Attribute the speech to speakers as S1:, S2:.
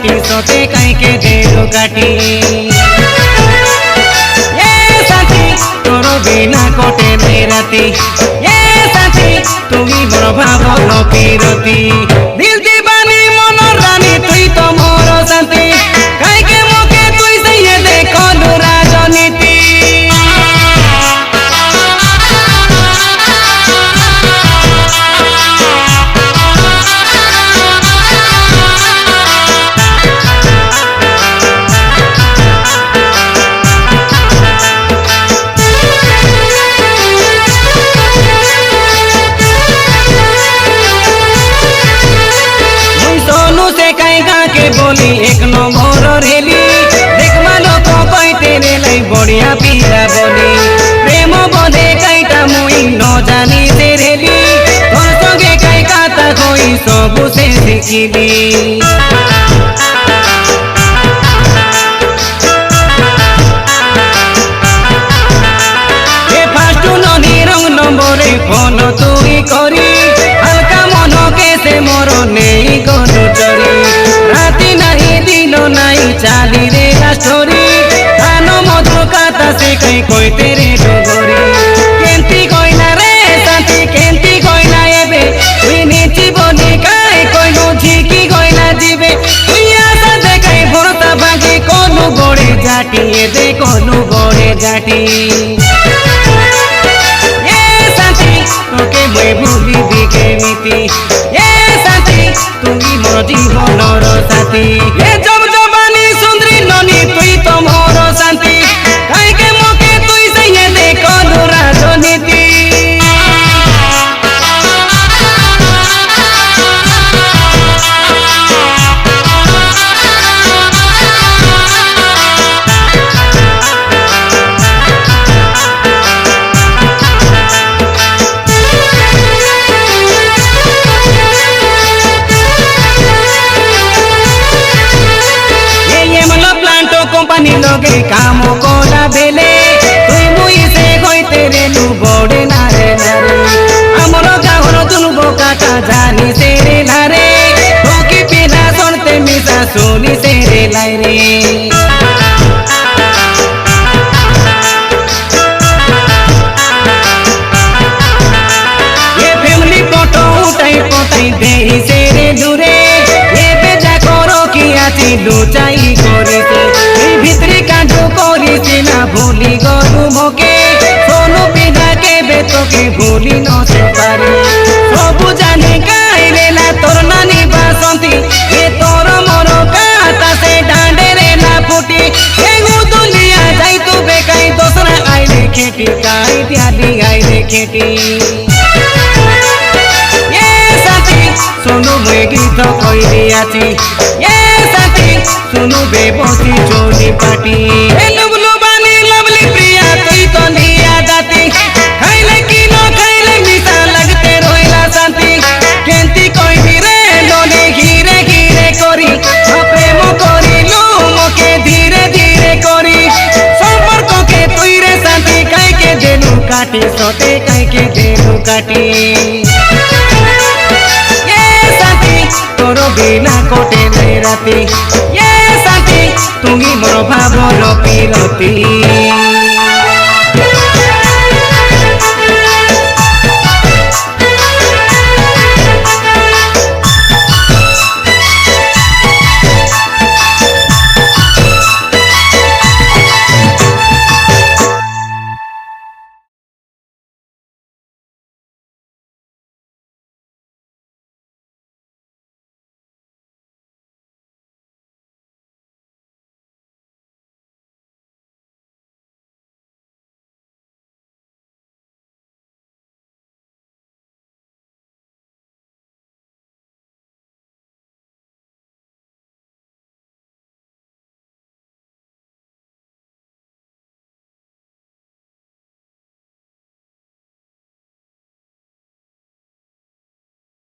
S1: काटी सोते कहीं के देलु काटी ये साथी तोरो बिना कोटे नहीं राती ये साथी तुमी मोर भावलो पीरती दिल दीवानी मनोर रानी तुई तो मोर शांति कहीं के मोके तुई से ये देखो राजनीति बोली एक नंबर रेली देखमा लोक पैते रे बढ़िया पीरा बोली प्रेम बधे कईटा मुई न जानी से रेली तोर संगे कई काता कोई सब से शिखिली ए फास्ट ननी रंग नंबरे फोन तुई करी हल्का मन के से मोर नहीं गनु चरी राती नहीं दिनो नहीं चाली रे स्टोरी थानो मधु काता से कहीं कोई तेरे डोगरी केंती कोइना रे साथी केंती कोइना एबे तुई नीची बोली काई कोई नो झिकी कोइना जीवे तुई आशा दे कहीं भरता भागी कोनु गोड़े जाटी ये दे कोनु गोड़े जाटी ये साथी तोके मैं भूली दी के मिती ये साथी तुमी मोर जीवनर साथी ये जब जवानी सुंदरी ननी तुई तो मोर शांति कहीं के मोके तुई से ये देखो राजनीति कंपनी लोगे काम कोला बेले तुई मुई से कोई तेरे लु बड़े नारे नारे हमरो गाँव दुनु बोका का जानी से रे नारे ठोकी पिला सुनते मिसा सुनी से रे लाई रे ये फैमिली फोटो उठाई पोताई देही से रे दूरे ये बेजा करो की आती लुचाई करी भित्री कांडू करी ना भूली गलु मोके सोनू पिधा के बेतो के भूली न से पारी सबु जानी काइले ना तोर नानी बासंती ये तोर मोर काता से डांडे रे ना फुटी एगु दुनिया जाई तू बेकाई दोसरा आइले खेती काई त्याली आइले खेती ये साथी सोनू मैं गीत कइली आची ये साथी सुनु बेबसी चोली पाटी लुबलु बानी लवली प्रिया तुई तो लिया जाती खाइले की न खाइले मिसा लगते रोइला शांति केंती कोई भी रे लोले घिरे घिरे करी प्रेम करी लू मोके धीरे धीरे करी संपर्क के तुई रे शांति कई के देलु काटी सोते कई के देलु काटी ये साथी तोरो बिना कोटे नहीं राती ये साथी तुमी मोर भावलो पीरती।